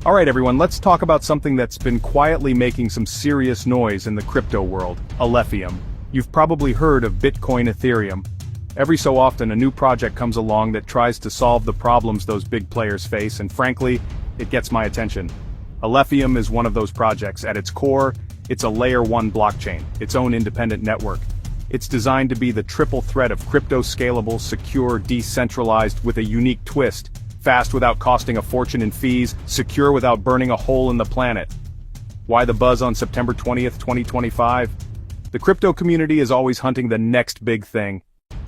Alright everyone, let's talk about something that's been quietly making some serious noise in the crypto world, Alephium. You've probably heard of Bitcoin Ethereum. Every so often a new project comes along that tries to solve the problems those big players face, and frankly, it gets my attention. Alephium is one of those projects. At its core, it's a layer 1 blockchain, its own independent network. It's designed to be the triple threat of crypto, scalable, secure, decentralized, with a unique twist. Fast without costing a fortune in fees, secure without burning a hole in the planet. Why the buzz on September 20th, 2025? The crypto community is always hunting the next big thing.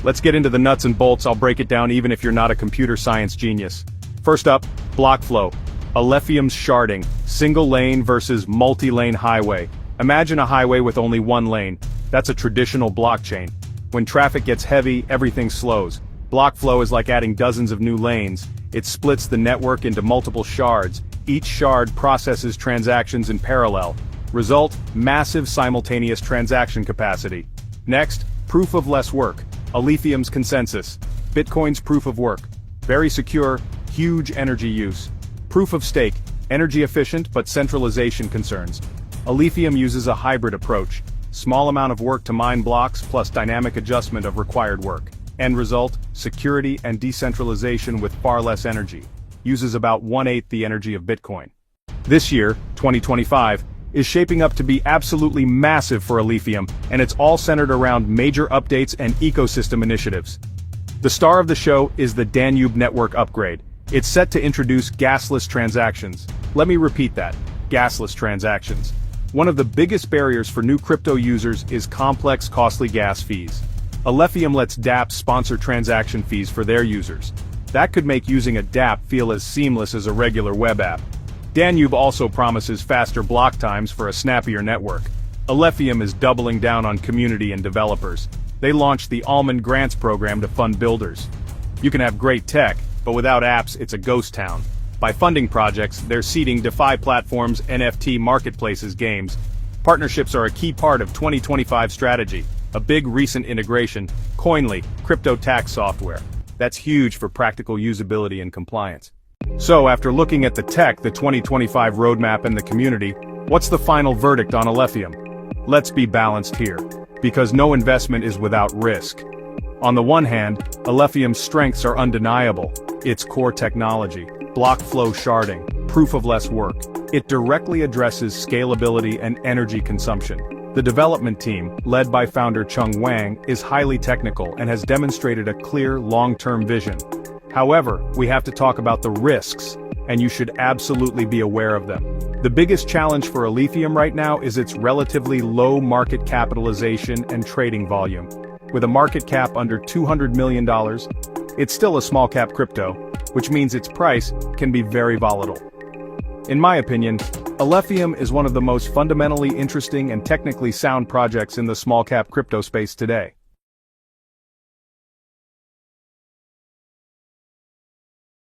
Let's get into the nuts and bolts. I'll break it down even if you're not a computer science genius. First up, block flow. Alephium's sharding, single lane versus multi-lane highway. Imagine a highway with only one lane. That's a traditional blockchain. When traffic gets heavy, everything slows. Block flow is like adding dozens of new lanes. It splits the network into multiple shards. Each shard processes transactions in parallel. Result, massive simultaneous transaction capacity. Next, proof of less work. Alephium's consensus. Bitcoin's proof of work. Very secure, huge energy use. Proof of stake. Energy efficient but centralization concerns. Alephium uses a hybrid approach. Small amount of work to mine blocks plus dynamic adjustment of required work. End result, security and decentralization with far less energy. Uses about 1/8 the energy of Bitcoin. This year, 2025, is shaping up to be absolutely massive for Alephium, and it's all centered around major updates and ecosystem initiatives. The star of the show is the Danube network upgrade. It's set to introduce gasless transactions. Let me repeat that, gasless transactions. One of the biggest barriers for new crypto users is complex, costly gas fees. Alephium lets dApps sponsor transaction fees for their users. That could make using a dApp feel as seamless as a regular web app. Danube also promises faster block times for a snappier network. Alephium is doubling down on community and developers. They launched the Almond Grants program to fund builders. You can have great tech, but without apps, it's a ghost town. By funding projects, they're seeding DeFi platforms, NFT marketplaces, games. Partnerships are a key part of 2025 strategy. A big recent integration, Coinly, crypto tax software. That's huge for practical usability and compliance. So after looking at the tech, the 2025 roadmap and the community, what's the final verdict on Alephium? Let's be balanced here, because no investment is without risk. On the one hand, Alephium's strengths are undeniable. Its core technology, block flow sharding, proof of less work. It directly addresses scalability and energy consumption. The development team, led by founder Chung Wang, is highly technical and has demonstrated a clear, long-term vision. However, we have to talk about the risks, and you should absolutely be aware of them. The biggest challenge for Alephium right now is its relatively low market capitalization and trading volume. With a market cap under $200 million, it's still a small-cap crypto, which means its price can be very volatile. In my opinion, Alephium is one of the most fundamentally interesting and technically sound projects in the small-cap crypto space today.